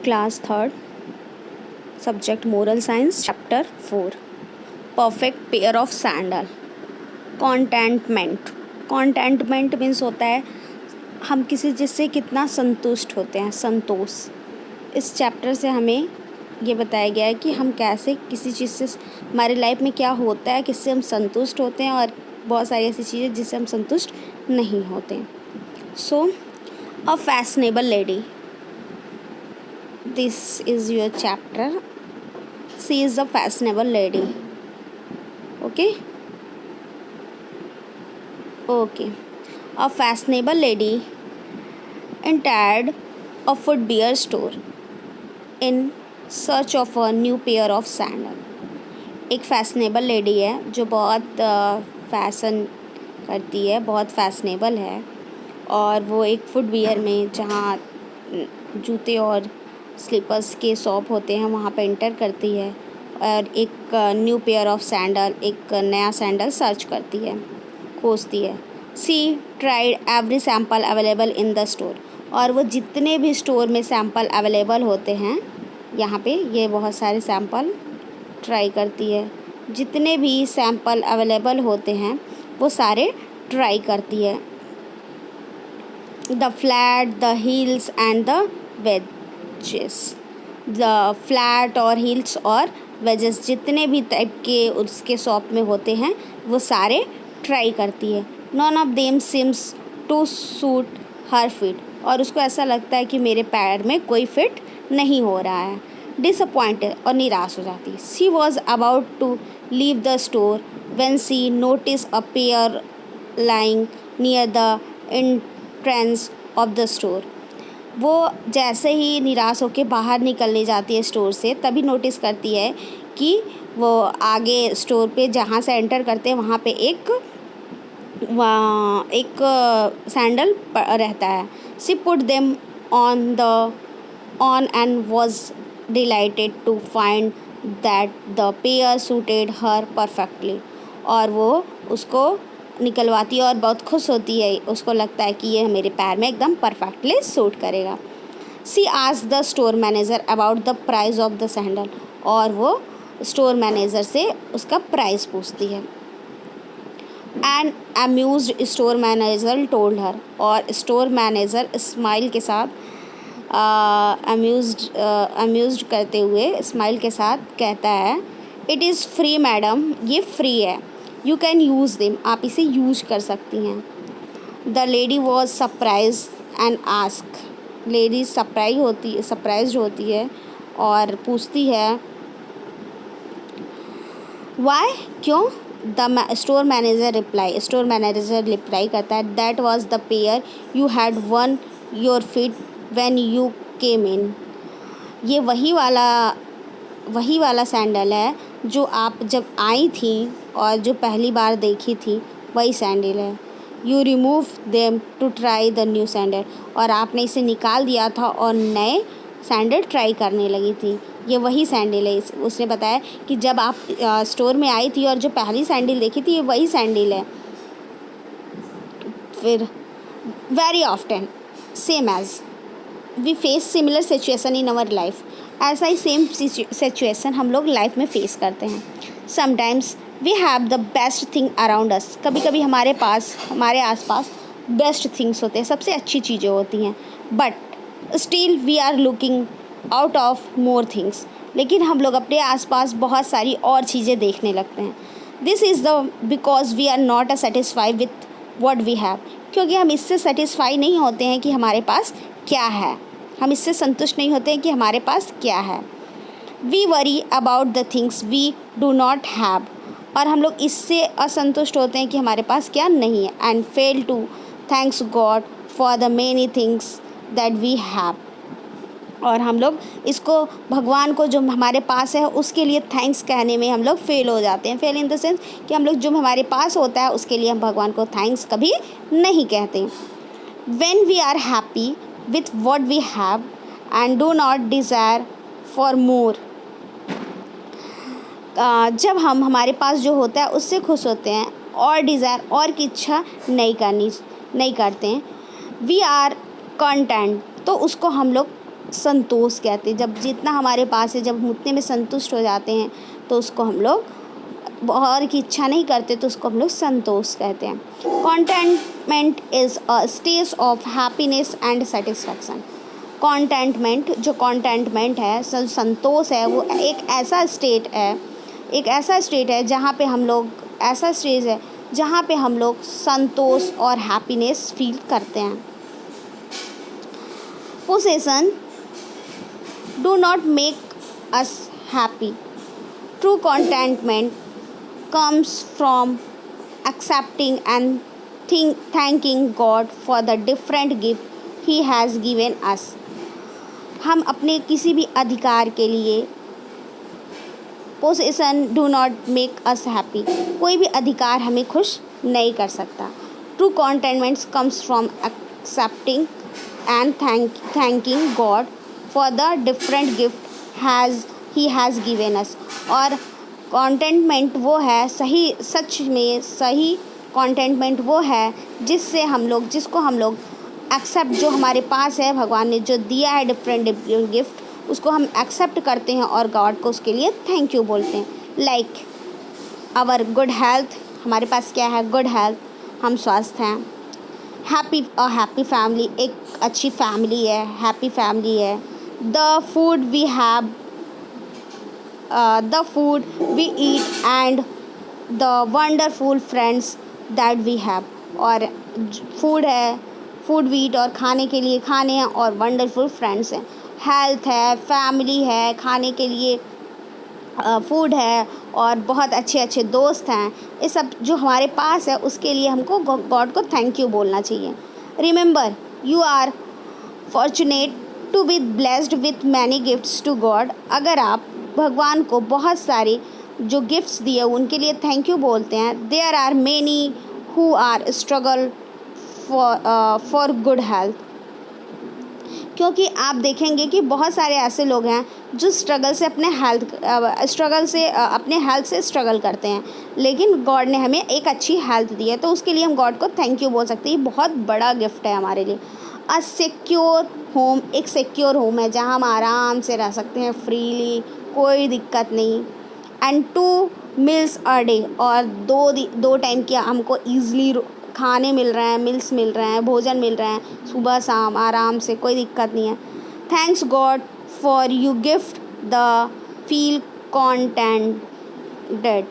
Class third, subject moral science, chapter 4, perfect pair of sandal. Contentment. Contentment means होता है हम किसी चीज़ से कितना संतुष्ट होते हैं, संतोष। इस चैप्टर से हमें ये बताया गया है कि हम कैसे किसी चीज़ से, हमारी लाइफ में क्या होता है, किससे हम संतुष्ट होते हैं और बहुत सारी ऐसी चीज़ें जिससे हम संतुष्ट नहीं होते। So a fashionable lady, this is your chapter. She is a fashionable lady. Okay. A fashionable lady entered a footwear store in search of a new pair of sandal. एक फैशनेबल लेडी है जो बहुत fashion करती है, बहुत fashionable है, और वो एक फुटवियर में, जहाँ जूते और स्लीपर्स के शॉप होते हैं, वहाँ पे एंटर करती है और एक न्यू पेयर ऑफ सैंडल, एक नया सैंडल सर्च करती है, खोजती है। She tried every sample available in the store, और वो जितने भी स्टोर में सैम्पल अवेलेबल होते हैं, यहाँ पे ये बहुत सारे सैम्पल ट्राई करती है। जितने भी सैम्पल अवेलेबल होते हैं वो सारे ट्राई करती है। The flat, the heels and the wages. The flat और हील्स और वेजेस, जितने भी टाइप के उसके शॉप में होते हैं वो सारे ट्राई करती है। None of them seems to suit her fit, और उसको ऐसा लगता है कि मेरे पैर में कोई फिट नहीं हो रहा है। डिसअपॉइंटेड, और निराश हो जाती है। She was about to leave the store when she notice a pair lying near the entrance of the store. वो जैसे ही निराश होकर बाहर निकलने जाती है स्टोर से, तभी नोटिस करती है कि वो आगे स्टोर पे जहाँ से एंटर करते हैं वहाँ पे एक सैंडल रहता है। She put them on and was delighted to find that the pair suited her perfectly, और वो उसको निकलवाती है और बहुत खुश होती है। उसको लगता है कि ये मेरे पैर में एकदम परफेक्टली सूट करेगा। She asked the store manager about the price of the sandal, और वो स्टोर मैनेजर से उसका प्राइस पूछती है। And amused store manager told her, और स्टोर मैनेजर स्माइल के साथ अम्यूज्ड करते हुए स्माइल के साथ कहता है, इट इज़ फ्री मैडम, ये फ्री है। यू कैन यूज़ देम, आप इसे यूज कर सकती हैं। The lady was surprise and ask, lady surprise होती है और पूछती है, वाई, क्यों? द स्टोर मैनेजर रिप्लाई करता है, that was the pair you had on your feet when you came in. ये वही वाला सैंडल है जो आप जब आई थी और जो पहली बार देखी थी, वही सैंडल है। You remove them to try the new sandal, और आपने इसे निकाल दिया था और नए सैंडल ट्राई करने लगी थी। ये वही सैंडल है। उसने बताया कि जब आप स्टोर में आई थी और जो पहली सैंडल देखी थी, ये वही सैंडल है। फिर very often same as we face similar situation in our life, ऐसा ही सेम सिचुएशन हम लोग लाइफ में फेस करते हैं। Sometimes we have the best thing around us, कभी कभी हमारे आसपास बेस्ट थिंग्स होते हैं, सबसे अच्छी चीज़ें होती हैं, but still we are looking out of more things, लेकिन हम लोग अपने आसपास बहुत सारी और चीज़ें देखने लगते हैं। This is the because we are not satisfied with what we have, क्योंकि हम इससे सेटिस्फाई नहीं होते हैं कि हमारे पास क्या है, हम इससे संतुष्ट नहीं होते हैं कि हमारे पास क्या है। We worry about the things we do not have, और हम लोग इससे असंतुष्ट होते हैं कि हमारे पास क्या नहीं है। And fail to thanks God for the many things that we have, और हम लोग इसको, भगवान को जो हमारे पास है उसके लिए थैंक्स कहने में हम लोग फेल हो जाते हैं। फेल इन द सेंस कि हम लोग जो हमारे पास होता है उसके लिए हम भगवान को थैंक्स कभी नहीं कहते। When we are happy with what we have and do not desire for more, जब हम हमारे पास जो होता है उससे खुश होते हैं और डिज़ायर और की इच्छा नहीं करते हैं, वी आर कंटेंट, तो उसको हम लोग संतोष कहते हैं। जब जितना हमारे पास है, जब हम उतने में संतुष्ट हो जाते हैं तो उसको हम लोग और की इच्छा नहीं करते तो उसको हम लोग संतोष कहते हैं। Contentment is a state of happiness and satisfaction. Contentment, जो कॉन्टेंटमेंट है, संतोष है, वो एक ऐसा स्टेट है जहाँ पे हम लोग, ऐसा स्टेज है जहाँ पे हम लोग संतोष और हैप्पीनेस फील करते हैं। Possession do not make us happy. True contentment comes from accepting and thanking God for the different gift He has given us। हम अपने किसी भी अधिकार के लिए, possession do not make us happy, कोई भी अधिकार हमें खुश नहीं कर सकता। True contentment comes from accepting and thanking God for the different gift he has given us. और कॉन्टेंटमेंट वो है, सही सच में सही कॉन्टेंटमेंट वो है जिससे हम लोग, जिसको हम लोग एक्सेप्ट, जो हमारे पास है, भगवान ने जो दिया है डिफरेंट गिफ्ट, उसको हम एक्सेप्ट करते हैं और गॉड को उसके लिए थैंक यू बोलते हैं। लाइक आवर गुड हेल्थ, हमारे पास क्या है? गुड हेल्थ, हम स्वस्थ हैं। हैप्पी फैमिली, एक अच्छी फैमिली है, हैप्पी फैमिली है। The food we have, the food we eat and the wonderful friends that we have. और फूड है, फूड वी ईट, और खाने के लिए खाने हैं, और वंडरफुल फ्रेंड्स हैं। हेल्थ है, फैमिली है, खाने के लिए फूड है, और बहुत अच्छे अच्छे दोस्त हैं। ये सब जो हमारे पास है उसके लिए हमको गॉड को थैंक यू बोलना चाहिए। Remember you are fortunate to be blessed with many gifts to God. अगर आप भगवान को बहुत सारे जो गिफ्ट्स दिए उनके लिए थैंक यू बोलते हैं। There are many who are struggle for good health. क्योंकि आप देखेंगे कि बहुत सारे ऐसे लोग हैं जो स्ट्रगल से अपने हेल्थ से स्ट्रगल करते हैं, लेकिन गॉड ने हमें एक अच्छी हेल्थ दी है तो उसके लिए हम गॉड को थैंक यू बोल सकते हैं। ये बहुत बड़ा गिफ्ट है हमारे लिए। अ सिक्योर होम, एक सिक्योर होम है जहाँ हम आराम से रह सकते हैं फ्रीली, कोई दिक्कत नहीं। एंड 2 मील्स अ डे, और दो टाइम की हमको ईज़िली खाने मिल रहे हैं, मिल्स मिल रहे हैं, भोजन मिल रहे हैं सुबह शाम आराम से, कोई दिक्कत नहीं है। Thanks God for you gift the feel contented.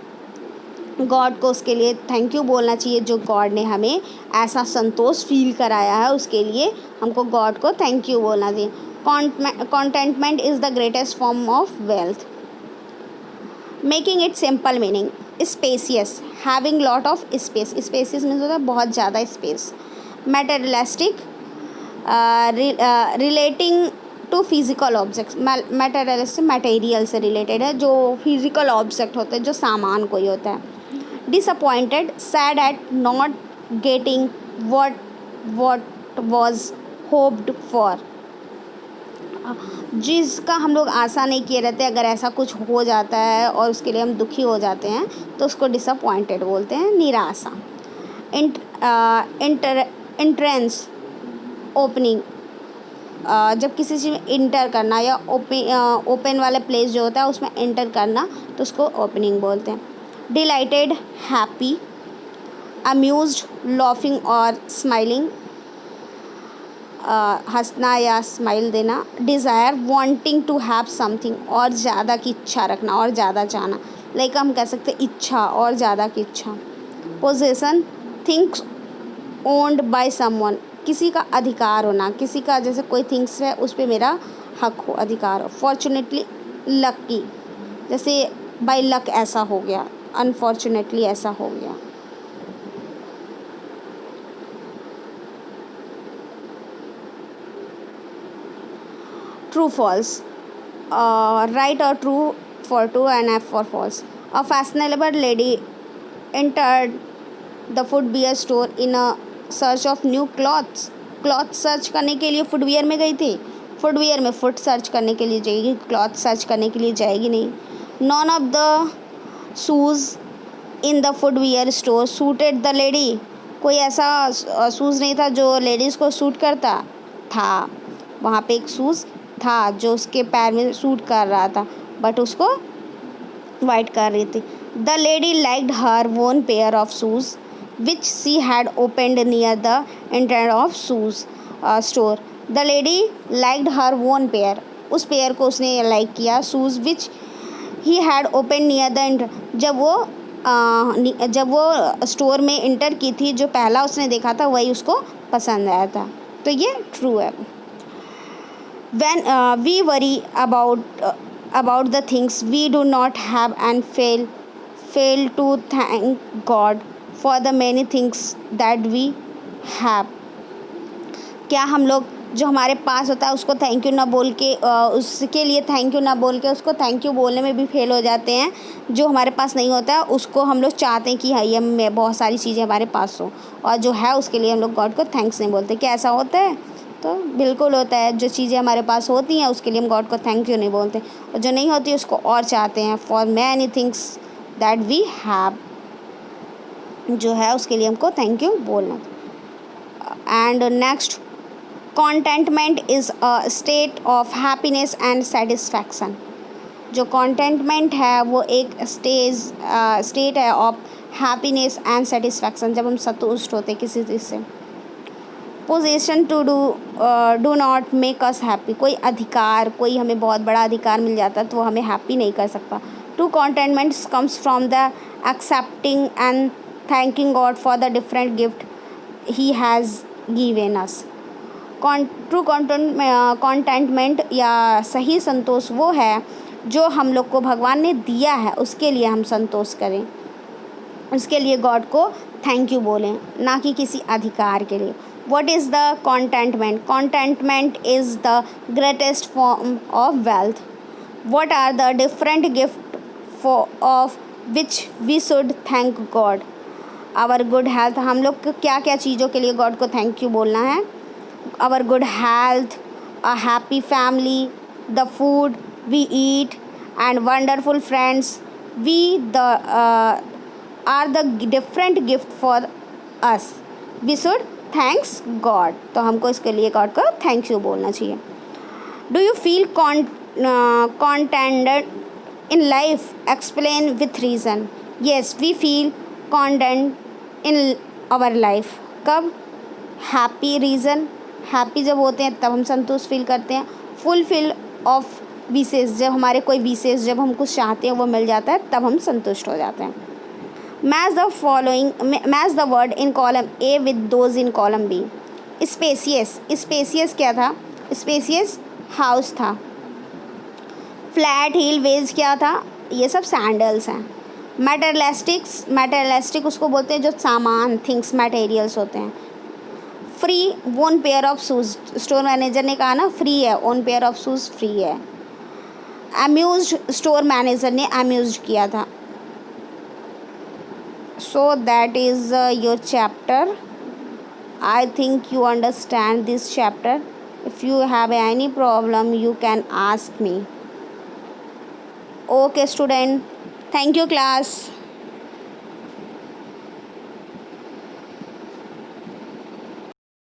God को उसके लिए थैंक यू बोलना चाहिए जो गॉड ने हमें ऐसा संतोष फील कराया है, उसके लिए हमको गॉड को थैंक यू बोलना चाहिए। Contentment is the greatest form of wealth. Making it simple meaning, spacious, having lot of space. Spacious means होता है बहुत ज़्यादा space. Materialistic, relating to physical objects. Materialistic material से रिलेटेड है, जो फिजिकल ऑब्जेक्ट होते हैं, जो सामान कोई होता है। Disappointed, sad at not getting what was hoped for। जिसका हम लोग आशा नहीं किए रहते, अगर ऐसा कुछ हो जाता है और उसके लिए हम दुखी हो जाते हैं तो उसको डिसअपॉइंटेड बोलते हैं, निराशा। एंट्रेंस, ओपनिंग, जब किसी चीज़ में इंटर करना या ओपन वाला प्लेस जो होता है उसमें एंटर करना तो उसको ओपनिंग बोलते हैं। Delighted, happy. अम्यूज्ड, लाफिंग और स्माइलिंग, हंसना या स्माइल देना। Desire, wanting to have something, और ज़्यादा की इच्छा रखना और ज़्यादा चाहना, लाइक हम कह सकते हैं इच्छा, और ज़्यादा की इच्छा। Possession, things owned by someone, किसी का अधिकार होना, किसी का जैसे कोई थिंग्स है उस पर मेरा हक हो, अधिकार हो। फॉर्चुनेटली, लकी, जैसे बाय लक ऐसा हो गया, अनफॉर्चुनेटली ऐसा हो गया। True, false. Right or true for true and F for false. A fashionable lady entered the footwear store in a search of new clothes. Cloth search करने के लिए फुटवियर में गई थी। फुटवियर में फुट सर्च करने के लिए जाएगी, क्लॉथ सर्च करने के लिए जाएगी नहीं। None of the shoes in the footwear store suited the lady. कोई ऐसा शूज़ नहीं था जो लेडीज़ को सूट करता था। वहाँ पे एक शूज़ था जो उसके पैर में सूट कर रहा था, बट उसको वाइट कर रही थी. The lady liked her own pair of shoes which she had opened near the entrance of shoes store. The lady liked her own pair, उस पेयर को उसने लाइक किया. Shoes which he had open near the entrance, जब वो store में inter की थी, जो पहला उसने देखा था वही उसको पसंद आया था. तो ये ट्रू है. When we worry about the things we do not have and fail to thank God for the many things that we have. क्या हम लोग जो हमारे पास होता है उसको थैंक यू ना बोल के उसके लिए थैंक यू ना बोल के उसको थैंक यू बोलने में भी फेल हो जाते हैं. जो हमारे पास नहीं होता है उसको हम लोग चाहते हैं कि हाँ ये बहुत सारी चीज़ें हमारे पास हो, और जो है उसके लिए हम लोग गॉड को थैंक्स नहीं बोलते. क्या ऐसा होता है? तो बिल्कुल होता है. जो चीज़ें हमारे पास होती हैं उसके लिए हम गॉड को थैंक यू नहीं बोलते, और जो नहीं होती उसको और चाहते हैं. For many things that we have, जो है उसके लिए हमको थैंक यू बोलना. And next, contentment is a state of happiness and satisfaction. जो कॉन्टेंटमेंट है वो एक स्टेट है ऑफ हैप्पीनेस एंड सेटिस्फैक्शन, जब हम संतुष्ट होते किसी चीज़ से. Position to do not make us happy. कोई अधिकार, कोई हमें बहुत बड़ा अधिकार मिल जाता है तो वो हमें हैप्पी नहीं कर सकता. True contentment comes from the accepting and thanking God for the different gift he has given us. True contentment या सही संतोष वो है जो हम लोग को भगवान ने दिया है, उसके लिए हम संतोष करें, उसके लिए गॉड को थैंक यू बोलें, ना कि किसी अधिकार के लिए. What is the contentment? Contentment is the greatest form of wealth. What are the different gifts of which we should thank God? Our good health. हम लोग को क्या क्या चीज़ों के लिए गॉड को थैंक यू बोलना है? Our good health, a happy family, the food we eat, and wonderful friends. Are the different gift for us. We should thanks God. तो हमको इसके लिए गॉड को थैंक यू बोलना चाहिए. Do you feel contented in life? Explain with reason. Yes, we feel content in our life. कब? Happy reason. Happy जब होते हैं तब हम संतुष्ट फील करते हैं. फुलफिल ऑफ विशेष, जब हमारे कोई विशेष, जब हम कुछ चाहते हैं वो मिल जाता है तब हम संतुष्ट हो जाते हैं. Match the word in column A with those in column B. Spacious क्या था? Spacious हाउस था. फ्लैट हील वेज क्या था? ये सब सैंडल्स हैं. मटेरियलिस्टिक उसको बोलते हैं जो सामान, थिंग्स, मटेरियल्स होते हैं. Free own pair of shoes. Store manager ने कहा ना फ्री है, own pair of shoes free है. अम्यूज्ड, स्टोर मैनेजर ने अम्यूज्ड किया था. So that is your chapter. I think you understand this chapter. If you have any problem you can ask me. Okay student, thank you class.